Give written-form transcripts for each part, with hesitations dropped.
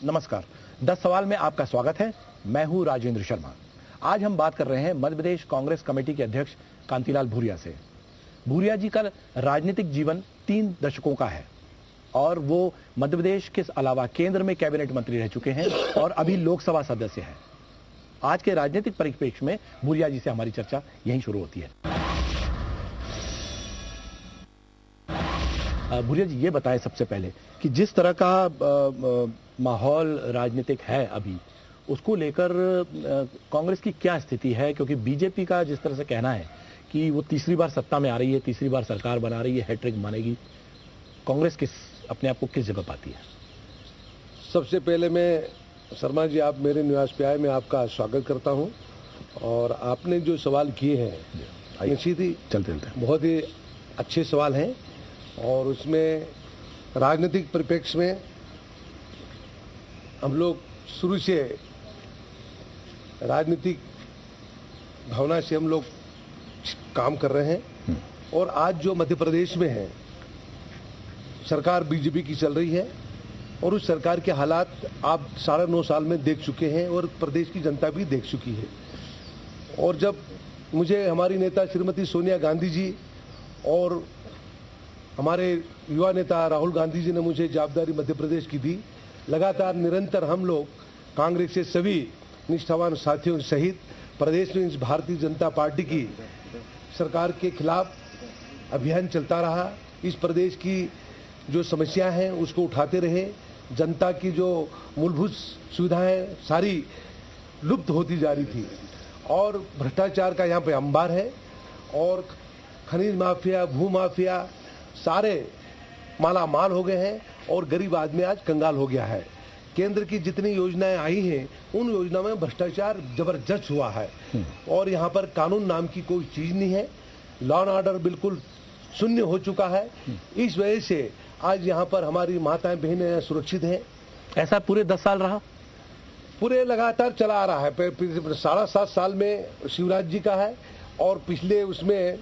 नमस्कार, 10 सवाल में आपका स्वागत है। मैं हूं राजेंद्र शर्मा। आज हम बात कर रहे हैं मध्य प्रदेश कांग्रेस कमेटी के अध्यक्ष कांतिलाल भूरिया से। भूरिया जी का राजनीतिक जीवन 3 दशकों का है और वो मध्य प्रदेश के अलावा केंद्र में कैबिनेट मंत्री रह चुके हैं और अभी लोकसभा सदस्य हैं। आज के राजनीतिक परिप्रेक्ष्य में भूरिया जी से हमारी चर्चा यहीं शुरू होती है। भूरिया जी, ये बताएं सबसे पहले कि जिस तरह का माहौल राजनीतिक है अभी, उसको लेकर कांग्रेस की क्या स्थिति है? क्योंकि बीजेपी का जिस तरह से कहना है कि वो तीसरी बार सत्ता में आ रही है, तीसरी बार सरकार बना रही है, हैट्रिक मानेगी, कांग्रेस अपने आप को किस जगह पाती है? सबसे पहले मैं शर्मा जी, आप मेरे निवास पे आए, मैं आपका स्वागत करता हूं। और आपने जो सवाल किए हैं निश्चित ही चलते बहुत ही अच्छे सवाल हैं और उसमें राजनीतिक परिप्रेक्ष्य में हम लोग शुरू से राजनीतिक भावना से हम लोग काम कर रहे हैं। और आज जो मध्य प्रदेश में है, सरकार बीजेपी की चल रही है और उस सरकार के हालात आप 9.5 साल में देख चुके हैं और प्रदेश की जनता भी देख चुकी है। और जब मुझे हमारी नेता श्रीमती सोनिया गांधी जी और हमारे युवा नेता राहुल गांधी जी ने मुझे जवाबदारी मध्य प्रदेश की दी, लगातार निरंतर हम लोग कांग्रेस के सभी निष्ठावान साथियों सहित प्रदेश में इस भारतीय जनता पार्टी की सरकार के खिलाफ अभियान चलता रहा। इस प्रदेश की जो समस्या हैं उसको उठाते रहे। जनता की जो मूलभूत सुविधाएं सारी लुप्त होती जा रही थी और भ्रष्टाचार का यहाँ पे अंबार है और खनिज माफिया, भू माफिया सारे माला माल हो गए हैं और गरीब आदमी आज कंगाल हो गया है। केंद्र की जितनी योजनाएं आई हैं उन योजनाओं में भ्रष्टाचार जबरदस्त हुआ है और यहाँ पर कानून नाम की कोई चीज नहीं है। लॉ एंड ऑर्डर बिल्कुल शून्य हो चुका है। इस वजह से आज यहाँ पर हमारी माताएं बहनें सुरक्षित हैं। ऐसा पूरे 10 साल रहा, पूरे लगातार चला आ रहा है। 7.5 साल में शिवराज जी का है और पिछले उसमें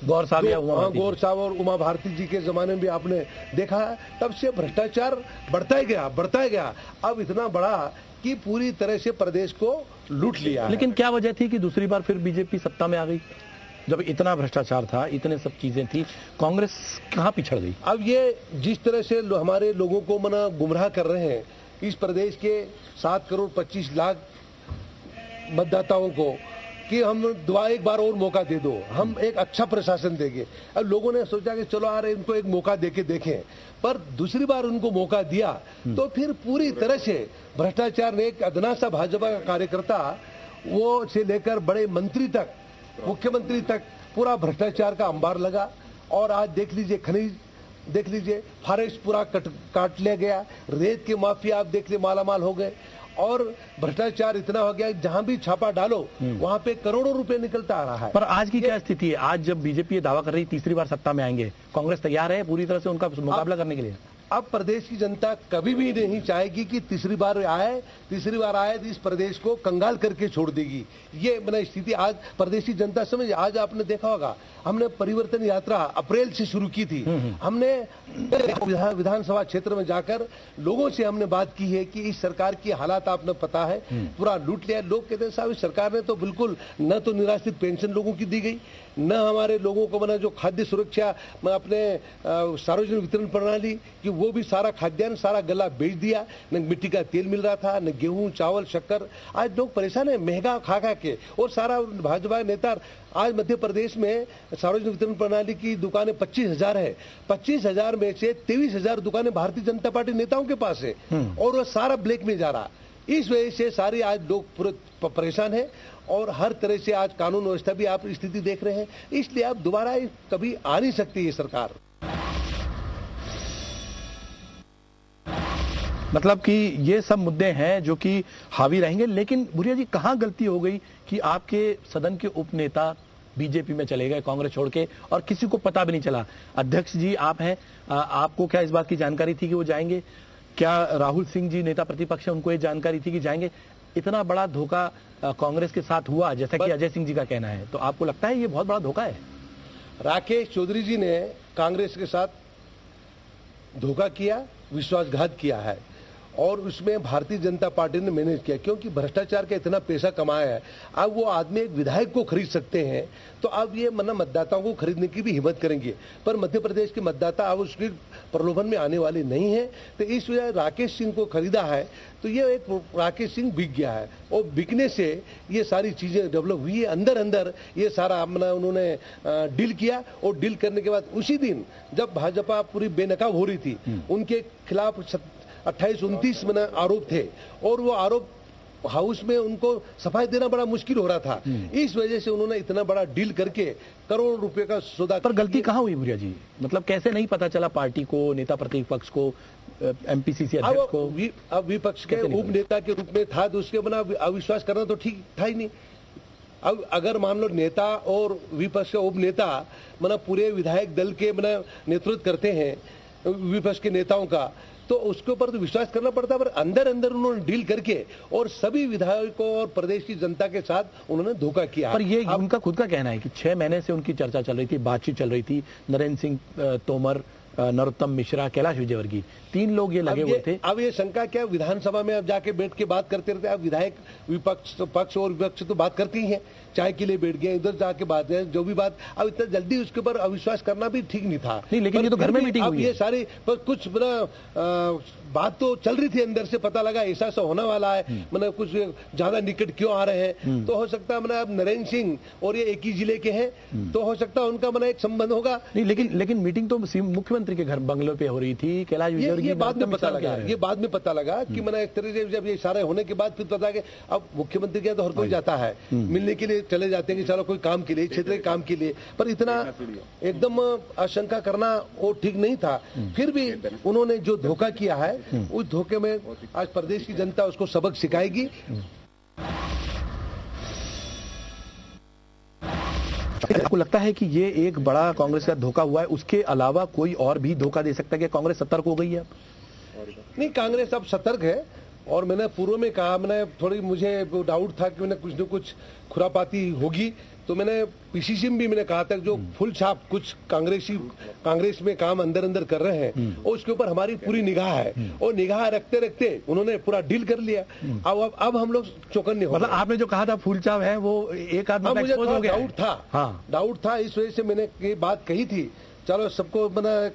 गौर साहब और उमा भारती जी के जमाने में भी आपने देखा है। तब से भ्रष्टाचार बढ़ता ही गया। अब इतना बड़ा कि पूरी तरह से प्रदेश को लूट लिया। लेकिन क्या वजह थी कि दूसरी बार फिर बीजेपी सत्ता में आ गई? जब इतना भ्रष्टाचार था, इतने सब चीजें थी, कांग्रेस कहाँ पिछड़ गई? अब ये जिस तरह से हमारे लोगों को गुमराह कर रहे हैं, इस प्रदेश के 7 करोड़ 25 लाख मतदाताओं को कि हम एक बार और मौका दे दो, हम एक अच्छा प्रशासन देंगे। अब लोगों ने सोचा कि चलो आ रहे इनको एक मौका देके देखें, पर दूसरी बार उनको मौका दिया तो फिर पूरी तरह से भ्रष्टाचार ने एक अदना सा भाजपा का कार्यकर्ता वो से लेकर बड़े मंत्री तक, मुख्यमंत्री तक पूरा भ्रष्टाचार का अंबार लगा। और आज देख लीजिए, खनिज देख लीजिए, फॉरेस्ट पूरा काट लिया गया, रेत के माफिया आप देख लीजिए मालामाल हो गए और भ्रष्टाचार इतना हो गया जहां भी छापा डालो वहां पे करोड़ों रुपए निकलता आ रहा है। पर आज की क्या स्थिति है? आज जब बीजेपी दावा कर रही तीसरी बार सत्ता में आएंगे, कांग्रेस तैयार है पूरी तरह से उनका मुकाबला करने के लिए? अब प्रदेश की जनता कभी भी नहीं चाहेगी कि तीसरी बार आए तो इस प्रदेश को कंगाल करके छोड़ देगी। ये स्थिति आज प्रदेश की जनता समझ। आज आपने देखा होगा, हमने परिवर्तन यात्रा अप्रैल से शुरू की थी। हमने विधानसभा क्षेत्र में जाकर लोगों से हमने बात की है कि इस सरकार की हालात आपने पता है, पूरा लूट लिया। लोग कहते हैं साहब इस सरकार ने तो बिल्कुल न तो निराश्रित पेंशन लोगों की दी गई, न हमारे लोगों को जो खाद्य सुरक्षा अपने सार्वजनिक वितरण प्रणाली कि वो भी सारा खाद्यान्न सारा गला बेच दिया। न मिट्टी का तेल मिल रहा था, न गेहूं, चावल, शक्कर। आज लोग परेशान है महंगा खा के। और सारा भाजपा नेता आज मध्य प्रदेश में सार्वजनिक वितरण प्रणाली की दुकानें 25,000 है। 25,000 में से 23,000 दुकानें भारतीय जनता पार्टी नेताओं के पास है और वो सारा ब्लैक में जा रहा। इस वजह से सारे आज लोग परेशान है और हर तरह से आज कानून व्यवस्था भी आप स्थिति देख रहे हैं। इसलिए आप दोबारा कभी आ नहीं सकती ये सरकार। मतलब कि ये सब मुद्दे हैं जो कि हावी रहेंगे। लेकिन भूरिया जी, कहां गलती हो गई कि आपके सदन के उपनेता बीजेपी में चले गए कांग्रेस छोड़ के और किसी को पता भी नहीं चला? अध्यक्ष जी आप हैं, आपको क्या इस बात की जानकारी थी कि वो जाएंगे? क्या राहुल सिंह जी नेता प्रतिपक्ष है, उनको ये जानकारी थी कि जाएंगे? इतना बड़ा धोखा कांग्रेस के साथ हुआ जैसा कि अजय सिंह जी का कहना है, तो आपको लगता है ये बहुत बड़ा धोखा है? राकेश चौधरी जी ने कांग्रेस के साथ धोखा किया, विश्वासघात किया है और उसमें भारतीय जनता पार्टी ने मैनेज किया, क्योंकि भ्रष्टाचार का इतना पैसा कमाया है। अब वो आदमी एक विधायक को खरीद सकते हैं, तो अब ये मतदाताओं को खरीदने की भी हिम्मत करेंगे, पर मध्य प्रदेश के मतदाता अब उसके प्रलोभन में आने वाले नहीं है। तो इस वजह राकेश सिंह को खरीदा है, तो ये एक राकेश सिंह बिक गया है, और बिकने से ये सारी चीजें डेवलप हुई है। अंदर अंदर ये सारा उन्होंने डील किया, और डील करने के बाद उसी दिन जब भाजपा पूरी बेनकाब हो रही थी, उनके खिलाफ 28-29 आरोप थे, और वो आरोप हाउस में उनको सफाई देना बड़ा मुश्किल हो रहा था। इस वजह से उन्होंने इतना बड़ा डील करके करोड़ रुपए का सौदा। पर गलती कहाँ हुई भूरिया जी? मतलब कैसे नहीं पता चला पार्टी को, नेता प्रतिपक्ष को, एमपीसीसी अध्यक्ष को? अब विपक्ष के उप नेता के रूप में था, तो उसके बना अविश्वास करना तो ठीक था ही नहीं। अब अगर मान लो नेता और विपक्ष के उप नेता पूरे विधायक दल के नेतृत्व करते हैं विपक्ष के नेताओं का, तो उसके ऊपर तो विश्वास करना पड़ता है। पर अंदर अंदर उन्होंने डील करके और सभी विधायकों और प्रदेश की जनता के साथ उन्होंने धोखा किया। पर ये उनका खुद का कहना है कि 6 महीने से उनकी चर्चा चल रही थी, बातचीत चल रही थी। नरेंद्र सिंह तोमर, नरोत्तम मिश्रा, कैलाश विजयवर्गीय, 3 लोग ये लगे हुए थे। अब ये शंका क्या, विधानसभा में अब जाके बैठ के बात करते रहते। अब विधायक विपक्ष पक्ष और विपक्ष तो बात करते ही हैं, चाय के लिए बैठ गए, इधर जाके बात है जो भी बात। अब इतना जल्दी उसके ऊपर अविश्वास करना भी ठीक नहीं था। नहीं, लेकिन ये तो घर में मीटिंग हुई है। ये सारी पर कुछ बात तो चल रही थी अंदर से, पता लगा ऐसा होने वाला है, कुछ ज्यादा निकट क्यों आ रहे हैं। तो हो सकता है अब नरेंद्र सिंह और ये एक ही जिले के हैं, तो हो सकता है उनका एक संबंध होगा। नहीं, लेकिन मीटिंग तो मुख्यमंत्री के घर बंगले पे हो रही थी। कैलाश विजयवर्गीय, ये बाद में पता लगा कि एक तरह से जब ये सारे होने के बाद फिर पता कि अब मुख्यमंत्री के तो हर कोई जाता है, मिलने के लिए चले जाते हैं कि चलो कोई काम के लिए, क्षेत्र के काम के लिए, पर इतना एकदम आशंका करना वो ठीक नहीं था। फिर भी उन्होंने जो धोखा किया है, उस धोखे में आज प्रदेश की जनता उसको सबक सिखाएगी। आपको लगता है कि ये एक बड़ा कांग्रेस का धोखा हुआ है, उसके अलावा कोई और भी धोखा दे सकता है कि कांग्रेस सतर्क हो गई है? नहीं, कांग्रेस अब सतर्क है, और मैंने पूर्व में कहा, थोड़ी मुझे डाउट था कि कुछ न कुछ खुरापाती होगी, तो मैंने पीसीसी में भी मैंने कहा था जो फुल छाप कुछ कांग्रेस में काम अंदर अंदर कर रहे हैं, और उसके ऊपर हमारी पूरी निगाह है, और निगाह रखते रखते उन्होंने पूरा डील कर लिया। अब हम लोग चौकन्ने हो। मतलब आपने जो कहा था फुल छाप है, वो एक आदमी मुझे डाउट था, डाउट था, इस वजह से मैंने ये बात कही थी, चलो सबको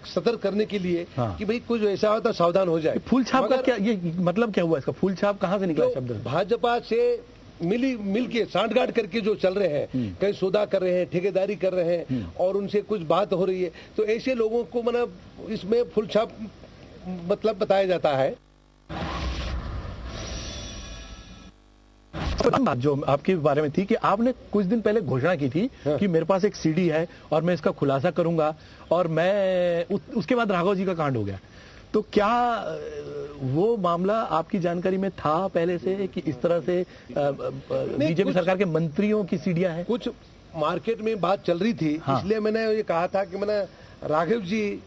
सतर्क करने के लिए कि भाई कुछ ऐसा हो तो सावधान हो जाए। फुल छाप का क्या ये मतलब क्या हुआ इसका? फुल छाप कहाँ से निकला शब्द? भाजपा से मिल के सांठगांठ करके जो चल रहे हैं, कहीं सौदा कर रहे हैं, ठेकेदारी कर रहे हैं, और उनसे कुछ बात हो रही है, तो ऐसे लोगों को इसमें फुल छाप बताया जाता है। बात जो आपके बारे में थी कि आपने कुछ दिन पहले घोषणा की थी कि मेरे पास एक सीडी है और मैं इसका खुलासा करूंगा, और मैं उसके बाद राघव जी का कांड हो गया। तो क्या वो मामला आपकी जानकारी में था पहले से कि इस तरह से बीजेपी सरकार के मंत्रियों की सीडियां हैं? कुछ मार्केट में बात चल रही थी, इसलिए मैंने ये कहा था कि राघव जी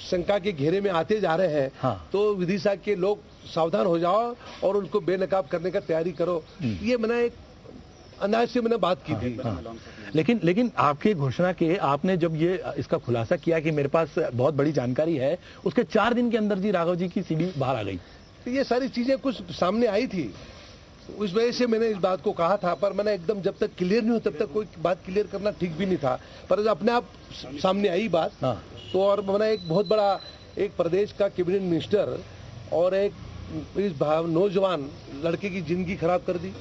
शंका के घेरे में आते जा रहे हैं, तो विदिशा के लोग सावधान हो जाओ और उनको बेनकाब करने का तैयारी करो। ये एक अंदाज से बात की थी। लेकिन आपके घोषणा के आपने जब ये इसका खुलासा किया कि मेरे पास बहुत बड़ी जानकारी है, उसके 4 दिन के अंदर जी राघव जी की सीडी बाहर आ गई। तो ये सारी चीजें कुछ सामने आई थी, उस वजह से मैंने इस बात को कहा था, पर मैंने एकदम जब तक क्लियर नहीं हो तब तक कोई बात क्लियर करना ठीक भी नहीं था। पर अपने आप सामने आई बात, तो और एक बहुत बड़ा एक प्रदेश का कैबिनेट मिनिस्टर और एक इस नौजवान लड़के की जिंदगी खराब कर दी।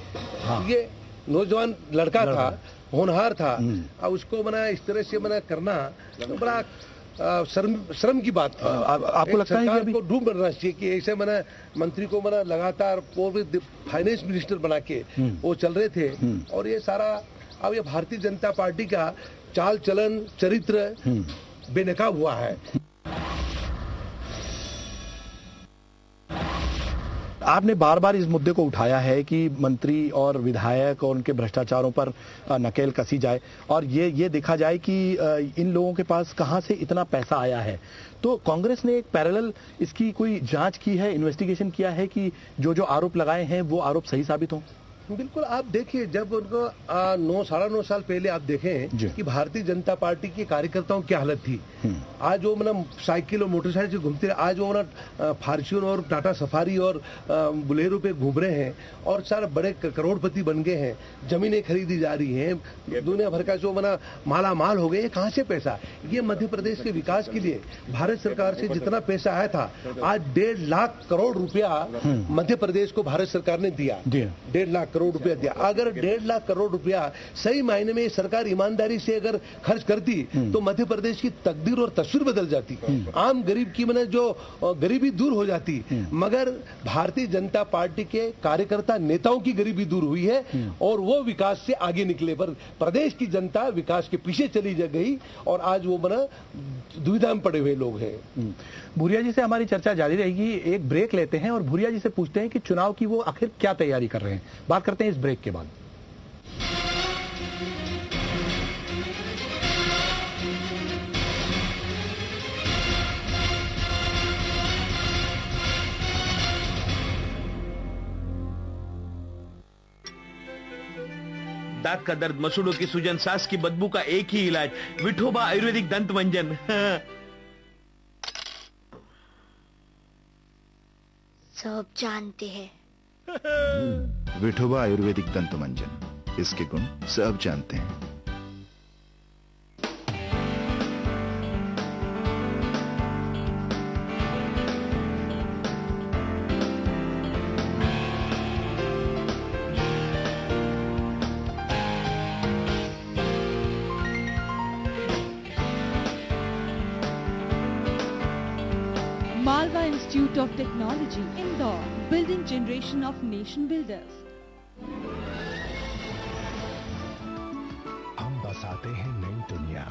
ये नौजवान लड़का था, होनहार था, और उसको इस तरह से करना तो बड़ा शर्म की बात थी। आपको लगता है कि अभी को डूब बनना चाहिए कि ऐसे मंत्री को लगातार फाइनेंस मिनिस्टर बना के वो चल रहे थे, और ये सारा अब ये भारतीय जनता पार्टी का चाल चलन चरित्र बेनकाब हुआ है। आपने बार बार इस मुद्दे को उठाया है कि मंत्री और विधायक और उनके भ्रष्टाचारों पर नकेल कसी जाए, और ये देखा जाए कि इन लोगों के पास कहां से इतना पैसा आया है। तो कांग्रेस ने एक पैरेलल इसकी कोई जांच की है, इन्वेस्टिगेशन किया है कि जो आरोप लगाए हैं वो आरोप सही साबित हों? बिल्कुल, आप देखिए जब उनको 9-9.5 साल पहले आप देखें कि भारतीय जनता पार्टी के कार्यकर्ताओं की हालत थी। आज वो मतलब साइकिल और मोटरसाइकिल से घूमते रहे, आज वो मतलब फॉर्च्यून और टाटा सफारी और बुलेरो पे घूम रहे हैं और सारे बड़े करोड़पति बन गए हैं, जमीनें खरीदी जा रही हैं, दुनिया भर का जो मना माला माल हो गए। ये कहाँ से पैसा? ये मध्य प्रदेश के विकास के लिए भारत सरकार से जितना पैसा आया था, आज 1.5 लाख करोड़ रुपया मध्य प्रदेश को भारत सरकार ने दिया। 1.5 लाख करोड़ रुपया दिया। अगर 1.5 लाख करोड़ रुपया सही मायने में सरकार ईमानदारी से अगर खर्च करती तो मध्य प्रदेश की तकदीर और तस्वीर बदल जाती, आम गरीब की मैंने जो गरीबी दूर हो जाती। मगर भारतीय जनता पार्टी के कार्यकर्ता नेताओं की गरीबी दूर हुई है और वो विकास से आगे निकले, पर प्रदेश की जनता विकास के पीछे चली गई और आज वो बना दुविधा में पड़े हुए लोग हैं। भूरिया जी से हमारी चर्चा जारी रहेगी। एक ब्रेक लेते हैं और भूरिया जी से पूछते हैं कि चुनाव की वो आखिर क्या तैयारी कर रहे हैं। बात करते हैं इस ब्रेक के बाद। दांत का दर्द, मसूड़ों की सूजन, सांस की बदबू का एक ही इलाज, विठोबा आयुर्वेदिक दंत मंजन। सब जानते हैं। विठोबा आयुर्वेदिक दंत मंजन, इसके गुण सब जानते हैं। Malwa Institute of Technology, Indore, building generation of nation builders. हम बसाते हैं नई दुनिया,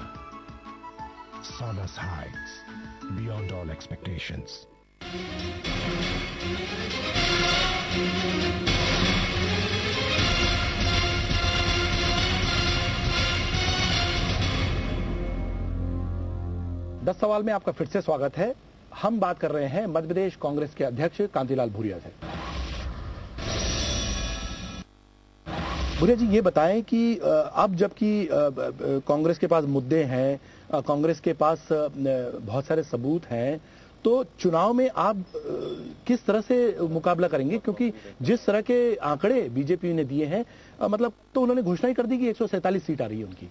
Sonas Heights, beyond all expectations. दस सवाल में आपका फिर से स्वागत है। हम बात कर रहे हैं मध्य प्रदेश कांग्रेस के अध्यक्ष कांतिलाल भूरिया से। भूरिया जी, ये बताएं कि अब जबकि कांग्रेस के पास मुद्दे हैं, कांग्रेस के पास बहुत सारे सबूत हैं, तो चुनाव में आप किस तरह से मुकाबला करेंगे? क्योंकि जिस तरह के आंकड़े बीजेपी ने दिए हैं, मतलब तो उन्होंने घोषणा ही कर दी कि 147 सीट आ रही है उनकी।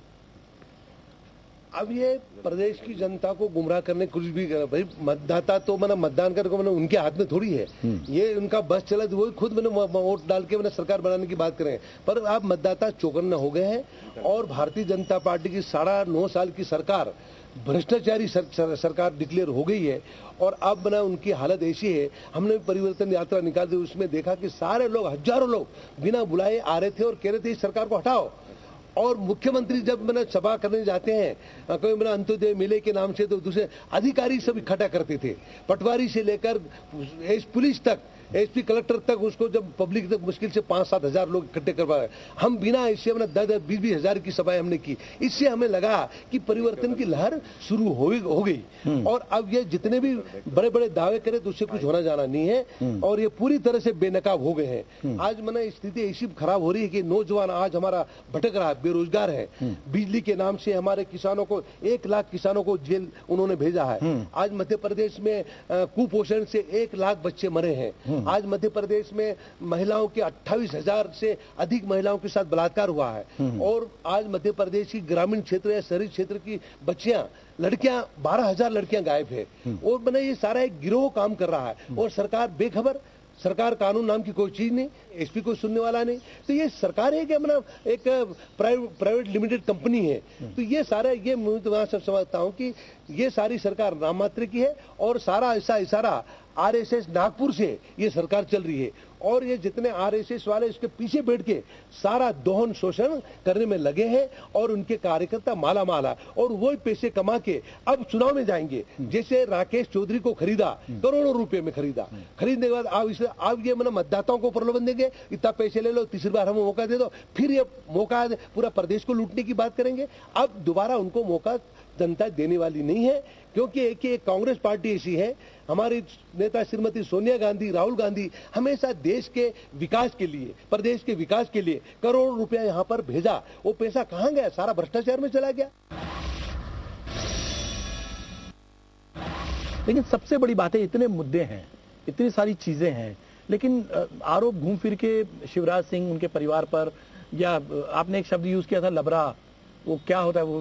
अब ये प्रदेश की जनता को गुमराह करने कुछ भी कर, भाई मतदाता तो मैंने मतदान करके मैंने उनके हाथ में थोड़ी है, ये उनका बस चला तो वही खुद मैंने वोट डाल के मैंने सरकार बनाने की बात करें। पर अब मतदाता चौकन्ना हो गए हैं और भारतीय जनता पार्टी की 9.5 साल की सरकार भ्रष्टाचारी सरकार डिक्लेयर हो गई है और अब ना उनकी हालत ऐसी है। हमने परिवर्तन यात्रा निकाल दी, उसमें देखा कि सारे लोग, हजारों लोग बिना बुलाए आ रहे थे और कह रहे थे इस सरकार को हटाओ। और मुख्यमंत्री जब मैंने सभा करने जाते हैं, कोई मेरा अंत्योदय मेले के नाम से, तो दूसरे अधिकारी सब इकट्ठा करते थे, पटवारी से लेकर पुलिस तक, एसपी कलेक्टर तक, उसको जब पब्लिक तक मुश्किल से 5-7 हजार लोग इकट्ठे करवाए। हम बिना इससे हमने 10-20 हजार की सभाएं हमने की। इससे हमें लगा कि परिवर्तन की लहर शुरू हो गई और अब ये जितने भी बड़े बड़े दावे करे तो उससे कुछ होना जाना नहीं है और ये पूरी तरह से बेनकाब हो गए हैं। आज मैंने स्थिति ऐसी खराब हो रही है कि नौजवान आज हमारा भटक रहा है, बेरोजगार है। बिजली के नाम से हमारे किसानों को 1 लाख किसानों को जेल उन्होंने भेजा है। आज मध्य प्रदेश में कुपोषण से 1 लाख बच्चे मरे हैं। आज मध्य प्रदेश में महिलाओं के 28,000 से अधिक महिलाओं के साथ बलात्कार हुआ है और आज मध्य प्रदेश की ग्रामीण क्षेत्र या शहरी क्षेत्र की बच्चियां, लड़कियां, 12,000 लड़कियां गायब है और मैंने ये सारा एक गिरोह काम कर रहा है और सरकार बेखबर। सरकार कानून नाम की कोई चीज नहीं, एसपी को सुनने वाला नहीं। तो ये सरकार है कि मतलब एक प्राइवेट लिमिटेड कंपनी है। तो ये सारा ये मैं तो सब समझता हूँ कि ये सारी सरकार नाम मात्र की है और सारा ऐसा इशारा आरएसएस नागपुर से ये सरकार चल रही है और ये जितने आरएसएस वाले इसके पीछे बैठ के सारा दोहन शोषण करने में लगे हैं और उनके कार्यकर्ता माला माला और वही पैसे कमा के अब चुनाव में जाएंगे। जैसे राकेश चौधरी को खरीदा, करोड़ों रुपए में खरीदा, खरीदने के बाद अब ये मतलब मतदाताओं को प्रलोभन देंगे, इतना पैसे ले लो, तीसरी बार हमें मौका दे दो, फिर ये मौका पूरा प्रदेश को लूटने की बात करेंगे। अब दोबारा उनको मौका जनता देने वाली नहीं है क्योंकि एक कांग्रेस पार्टी ऐसी है, हमारी नेता श्रीमती सोनिया गांधी, राहुल गांधी हमेशा देश के विकास के लिए, प्रदेश के विकास के लिए करोड़ों रुपया यहाँ पर भेजा। वो पैसा कहाँ गया? सारा भ्रष्टाचार में चला गया। लेकिन सबसे बड़ी बात है, इतने मुद्दे हैं, इतनी सारी चीजें हैं, लेकिन आरोप घूम फिर के शिवराज सिंह, उनके परिवार पर, या आपने एक शब्द यूज किया था लबरा, वो क्या होता है वो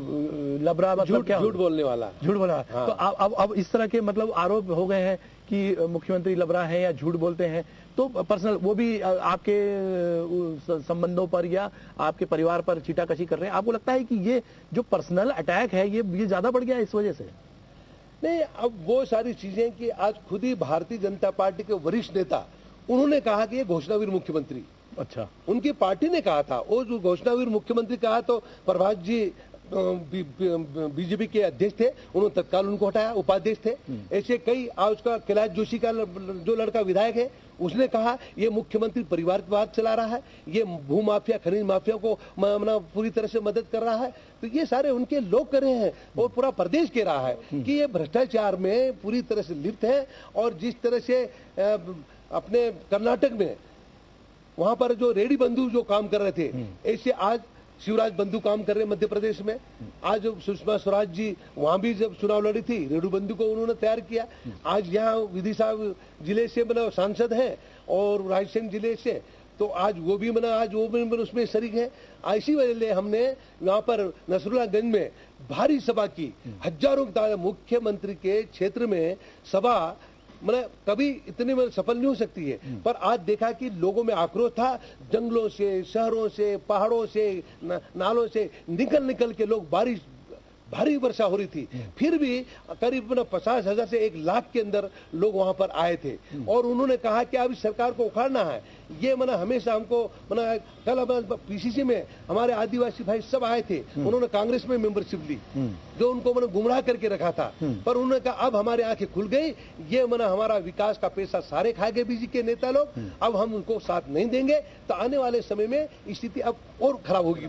लबरा? मतलब क्या? झूठ बोलने वाला। झूठ बोला। हाँ। तो अब इस तरह के मतलब आरोप हो गए हैं कि मुख्यमंत्री लबरा है या झूठ बोलते हैं, तो पर्सनल वो भी आपके संबंधों पर या आपके परिवार पर चीटाकशी कर रहे हैं। आपको लगता है कि ये जो पर्सनल अटैक है ये ज्यादा बढ़ गया है इस वजह से? नहीं, अब वो सारी चीजें कि आज खुद ही भारतीय जनता पार्टी के वरिष्ठ नेता उन्होंने कहा कि ये घोषणावीर मुख्यमंत्री, अच्छा, उनकी उनकी पार्टी ने कहा था। वो जो घोषणावीर मुख्यमंत्री कहा तो प्रभात जी बीजेपी के अध्यक्ष थे, उन्होंने तत्काल उनको हटाया, उपाध्यक्ष थे। ऐसे कई, आज उसका कैलाश जोशी का जो लड़का विधायक है उसने कहा ये मुख्यमंत्री परिवारवाद चला रहा है, ये भू माफिया, खनिज माफिया को पूरी तरह से मदद कर रहा है। तो ये सारे उनके लोग कर रहे हैं और पूरा प्रदेश कह रहा है कि ये भ्रष्टाचार में पूरी तरह से लिप्त है। और जिस तरह से अपने कर्नाटक में वहां पर जो रेड्डी बंधु जो काम कर रहे थे, ऐसे आज शिवराज बंधु काम कर रहे हैं मध्य प्रदेश में। आज सुषमा स्वराज जी वहां भी जब चुनाव लड़ी थी, रेड्डी बंधु को उन्होंने तैयार किया। आज यहाँ विदिशा जिले से मतलब सांसद हैं और रायसेन जिले से, तो आज वो भी उसमें शरीक है। इसी वजह से हमने यहाँ पर नसरुल्लागंज में भारी सभा की, हजारों की तादाद, मुख्यमंत्री के क्षेत्र में सभा मतलब कभी इतनी सफल नहीं हो सकती है। पर आज देखा कि लोगों में आक्रोश था, जंगलों से, शहरों से, पहाड़ों से, नालों से निकल के लोग, भारी वर्षा हो रही थी, फिर भी करीब 50,000 से 1 लाख के अंदर लोग वहां पर आए थे। और उन्होंने कहा कि अब इस सरकार को उखाड़ना है। ये हमेशा हमको कल पीसीसी में हमारे आदिवासी भाई सब आए थे, उन्होंने कांग्रेस में मेंबरशिप ली, जो उनको गुमराह करके रखा था। पर उन्होंने कहा अब हमारी आंखें खुल गई, ये हमारा विकास का पैसा सारे खा गए बीजेपी के नेता लोग, अब हम उनको साथ नहीं देंगे। तो आने वाले समय में स्थिति अब और खराब होगी।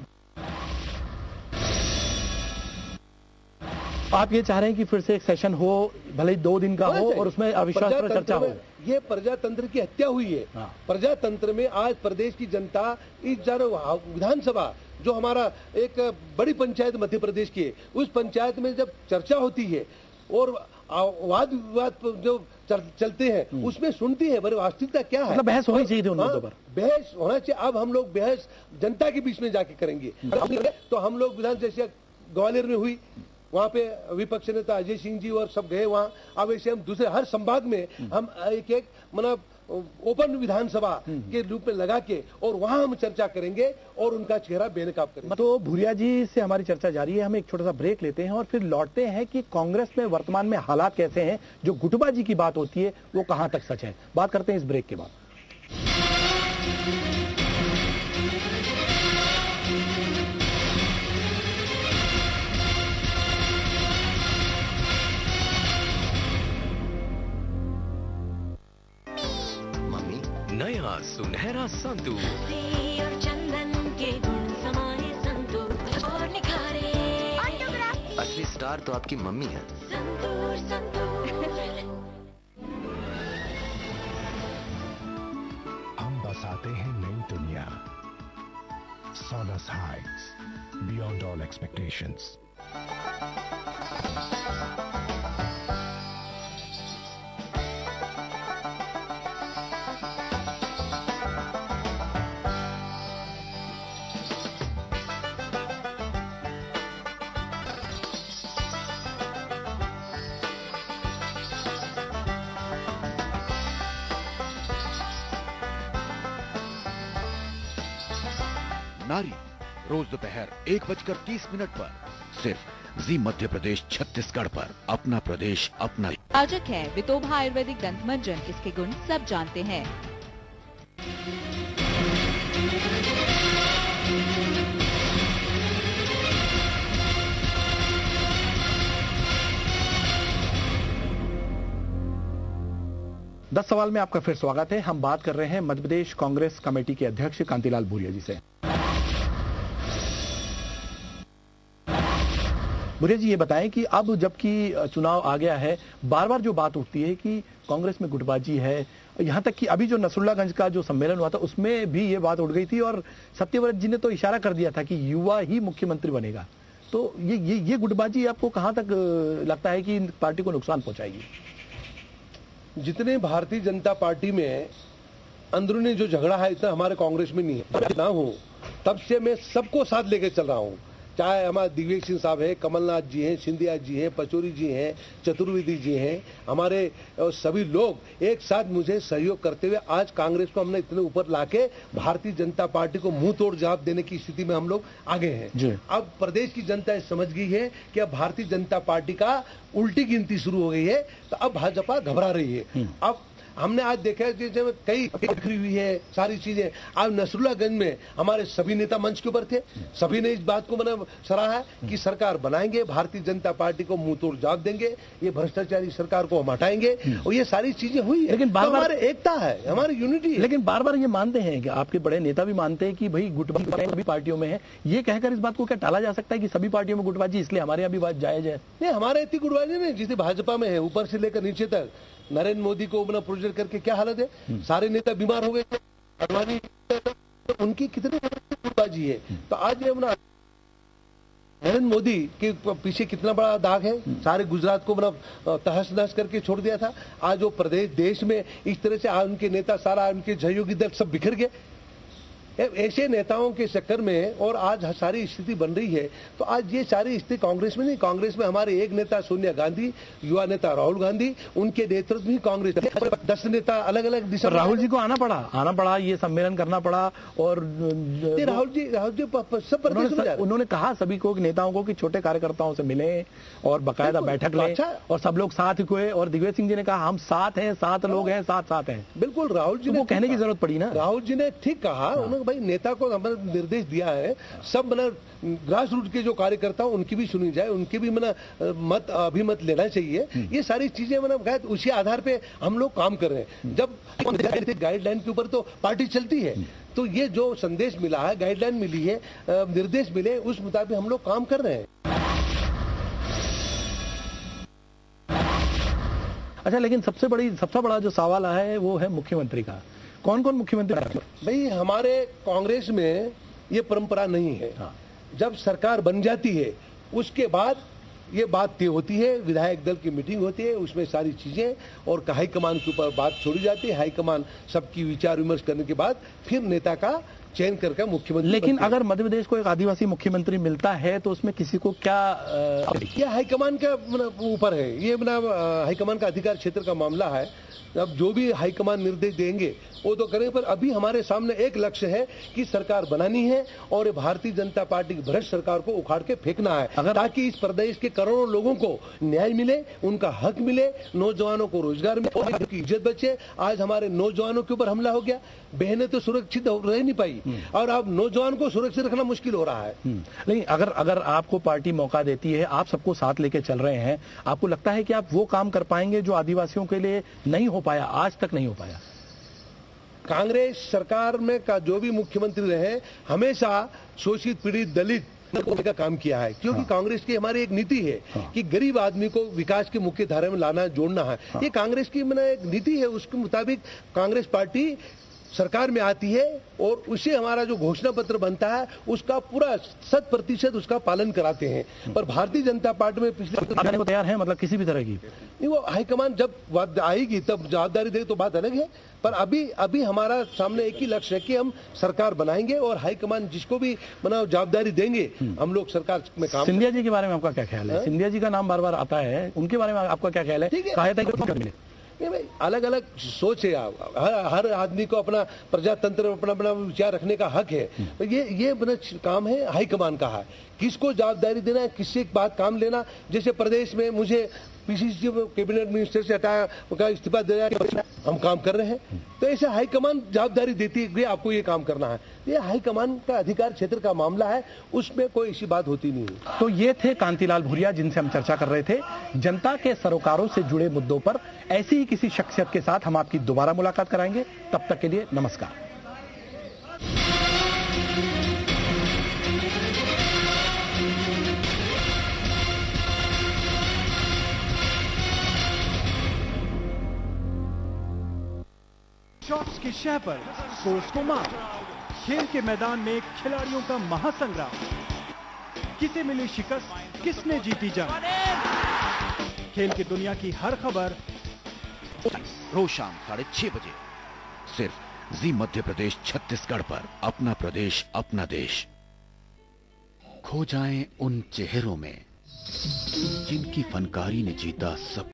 आप ये चाह रहे हैं कि फिर से एक सेशन हो, भले ही 2 दिन का हो, और उसमें अविश्वास पर चर्चा हो? ये प्रजातंत्र की हत्या हुई है। हाँ। प्रजातंत्र में आज प्रदेश की जनता, इस विधानसभा जो हमारा एक बड़ी पंचायत मध्य प्रदेश की है, उस पंचायत में जब चर्चा होती है और वाद विवाद जो चलते हैं उसमें सुनती है वास्तविकता क्या है। मतलब बहस होनी चाहिए थी उन मुद्दों पर। बहस होना चाहिए। अब हम लोग बहस जनता के बीच में जाके करेंगे। तो हम लोग विधानसभा ग्वालियर में हुई, वहां पे विपक्ष नेता अजय सिंह जी और सब गए वहां। अब ऐसे हम दूसरे हर संभाग में हम एक ओपन विधानसभा के रूप में लगा के और वहां हम चर्चा करेंगे और उनका चेहरा बेनकाब करेंगे। तो भूरिया जी से हमारी चर्चा जारी है। हम एक छोटा सा ब्रेक लेते हैं और फिर लौटते हैं कि कांग्रेस में वर्तमान में हालात कैसे हैं। जो गुटबाजी की बात होती है वो कहां तक सच है, बात करते हैं इस ब्रेक के बाद। नया सुनहरा संतूर और चंदन के गुण समाए संतूर और निखारे। असली स्टार तो आपकी मम्मी है। संतूर संतूर। हम बसाते हैं नई दुनिया, Solace Heights, beyond all expectations. नारी रोज दोपहर 1:30 पर सिर्फ जी मध्य प्रदेश छत्तीसगढ़ पर। अपना प्रदेश अपना। आजक है वितोभा आयुर्वेदिक दंत मंजन, इसके गुण सब जानते हैं। दस सवाल में आपका फिर स्वागत है। हम बात कर रहे हैं मध्य प्रदेश कांग्रेस कमेटी के अध्यक्ष कांतिलाल भूरिया जी से। भूरिया जी, ये बताएं कि अब जबकि चुनाव आ गया है, बार बार जो बात उठती है कि कांग्रेस में गुटबाजी है। यहां तक कि अभी जो नसरुल्लागंज का जो सम्मेलन हुआ था उसमें भी ये बात उठ गई थी और सत्यव्रत जी ने तो इशारा कर दिया था कि युवा ही मुख्यमंत्री बनेगा। तो ये गुटबाजी आपको कहां तक लगता है कि पार्टी को नुकसान पहुंचाएगी? जितने भारतीय जनता पार्टी में अंदरूनी जो झगड़ा है इतना हमारे कांग्रेस में नहीं है। ना हूं तब से मैं सबको साथ लेकर चल रहा हूं, चाहे हमारे दिग्विजय सिंह साहब है, कमलनाथ जी हैं, सिंधिया जी हैं, पचौरी जी हैं, चतुर्वेदी जी हैं, हमारे सभी लोग एक साथ मुझे सहयोग करते हुए आज कांग्रेस को हमने इतने ऊपर लाके भारतीय जनता पार्टी को मुंह तोड़ जवाब देने की स्थिति में हम लोग आगे हैं। अब प्रदेश की जनता समझ गई है कि अब भारतीय जनता पार्टी का उल्टी गिनती शुरू हो गई है, तो अब भाजपा घबरा रही है। अब हमने आज देखा है जैसे कई बिखरी हुई है सारी चीजें। आज नसरुल्लागंज में हमारे सभी नेता मंच के ऊपर थे, सभी ने इस बात को मैंने सराहा कि सरकार बनाएंगे, भारतीय जनता पार्टी को मुंह तोड़ जवाब देंगे, ये भ्रष्टाचारी सरकार को हम हटाएंगे, और ये सारी चीजें हुई है। लेकिन बार बार हमारे एकता है, हमारी यूनिटी है। लेकिन बार बार ये मानते हैं कि आपके बड़े नेता भी मानते हैं कि भाई गुटबाजी सभी पार्टियों में है। ये कहकर इस बात को क्या टाला जा सकता है कि सभी पार्टियों में गुटबाजी, इसलिए हमारे यहाँ भी बात जायज है? नहीं, हमारे इतनी गुटबाजी नहीं, जिसे भाजपा में है ऊपर से लेकर नीचे तक। नरेंद्र मोदी को अपना प्रोजेक्ट करके क्या हालत है, सारे नेता बीमार हो गए, अडवाणी उनकी कितनी गुटबाजी है। तो आज ये अपना नरेंद्र मोदी के पीछे कितना बड़ा दाग है, सारे गुजरात को अपना तहस नहस करके छोड़ दिया था। आज वो प्रदेश देश में इस तरह से आज उनके नेता सारा उनके सहयोगी दल सब बिखर गए। ऐसे नेताओं के चक्कर में और आज सारी स्थिति बन रही है। तो आज ये सारी स्थिति कांग्रेस में नहीं, कांग्रेस में हमारे एक नेता सोनिया गांधी, युवा नेता राहुल गांधी, उनके नेतृत्व में कांग्रेस 10 नेता अलग अलग दिशा। राहुल जी को आना पड़ा, ये सम्मेलन करना पड़ा। और राहुल जी सब उन्होंने कहा सभी को, नेताओं को, कि छोटे कार्यकर्ताओं से मिले और बाकायदा बैठक लें, और सब लोग साथ हुए। और दिग्विजय सिंह जी ने कहा हम साथ हैं, 7 लोग हैं, साथ हैं। बिल्कुल, राहुल जी को कहने की जरूरत पड़ी ना। राहुल जी ने ठीक कहा, भाई नेता को हमने निर्देश दिया है, सब ग्रास रूट के जो कार्यकर्ता उनकी भी सुनी जाए, उनके भी मत अभिमत लेना चाहिए। ये सारी चीजें उसी आधार पे हम लोग काम कर रहे हैं। जब गाइडलाइन के ऊपर तो पार्टी चलती है, तो ये जो संदेश मिला है, गाइडलाइन मिली है, निर्देश मिले, उस मुताबिक हम लोग काम कर रहे हैं। अच्छा, लेकिन सबसे बड़ा जो सवाल है वो है मुख्यमंत्री का। कौन कौन मुख्यमंत्री? भाई हमारे कांग्रेस में ये परंपरा नहीं है। हाँ। जब सरकार बन जाती है उसके बाद ये बात तय होती है, विधायक दल की मीटिंग होती है, उसमें सारी चीजें और हाईकमान के ऊपर बात छोड़ी जाती है। हाईकमान सबकी विचार विमर्श करने के बाद फिर नेता का चयन करके मुख्यमंत्री। लेकिन अगर मध्य प्रदेश को एक आदिवासी मुख्यमंत्री मिलता है तो उसमें किसी को क्या हाईकमान का ऊपर है, ये हाईकमान का अधिकार क्षेत्र का मामला है। अब जो भी हाईकमान निर्देश देंगे वो तो करें, पर अभी हमारे सामने एक लक्ष्य है कि सरकार बनानी है और भारतीय जनता पार्टी की भ्रष्ट सरकार को उखाड़ के फेंकना है, ताकि इस प्रदेश के करोड़ों लोगों को न्याय मिले, उनका हक मिले, नौजवानों को रोजगार मिले, उनकी इज्जत बचे। आज हमारे नौजवानों के ऊपर हमला हो गया, बहनें तो सुरक्षित रह नहीं पाई, और अब नौजवान को सुरक्षित रखना मुश्किल हो रहा है। नहीं, अगर आपको पार्टी मौका देती है, आप सबको साथ लेके चल रहे हैं, आपको लगता है कि आप वो काम कर पाएंगे जो आदिवासियों के लिए नहीं हो पाया, आज तक नहीं हो पाया? कांग्रेस सरकार में का जो भी मुख्यमंत्री रहे हमेशा शोषित पीड़ित दलित का काम किया है, क्योंकि कांग्रेस की हमारी एक नीति है कि गरीब आदमी को विकास की मुख्य धारा में लाना, जोड़ना है। ये कांग्रेस की एक नीति है, उसके मुताबिक कांग्रेस पार्टी सरकार में आती है और उसे हमारा जो घोषणा पत्र बनता है उसका पूरा 100% उसका पालन कराते हैं। पर भारतीय जनता पार्टी में पिछले को तैयार है, मतलब किसी भी तरह की नहीं, वो हाईकमान जब बात आएगी तब जवाबदारी देगी तो बात अलग है। पर अभी हमारा सामने एक ही लक्ष्य है कि हम सरकार बनाएंगे और हाईकमान जिसको भी जवाबदारी देंगे हम लोग सरकार में काम। सिंधिया जी के बारे में आपका क्या ख्याल है? सिंधिया जी का नाम बार बार आता है, उनके बारे में आपका क्या ख्याल है? कहा था कि भाई अलग अलग सोच है, हर आदमी को अपना प्रजातंत्र अपना विचार रखने का हक है। तो ये काम है हाईकमान का है, किसको जवाबदारी देना है, किससे बात काम लेना। जैसे प्रदेश में मुझे पीसीसी कैबिनेट मिनिस्टर से हटाया, उनका इस्तीफा दिया, हम काम कर रहे हैं, तो ऐसे हाईकमान जवाबदारी देती है आपको ये काम करना है। ये हाईकमान का अधिकार क्षेत्र का मामला है, उसमें कोई ऐसी बात होती नहीं है। तो ये थे कांतिलाल भूरिया जिनसे हम चर्चा कर रहे थे जनता के सरोकारों से जुड़े मुद्दों पर। ऐसी ही किसी शख्सियत के साथ हम आपकी दोबारा मुलाकात कराएंगे, तब तक के लिए नमस्कार। शॉट्स की शह पर स्कोर्स को मार, खेल के मैदान में खिलाड़ियों का महासंग्राम, किसे मिली शिकस्त, किसने जीती जंग, खेल की दुनिया की हर खबर रोज शाम 6:30 बजे सिर्फ जी मध्य प्रदेश छत्तीसगढ़ पर। अपना प्रदेश अपना देश। खो जाएं उन चेहरों में जिनकी फनकारी ने जीता सब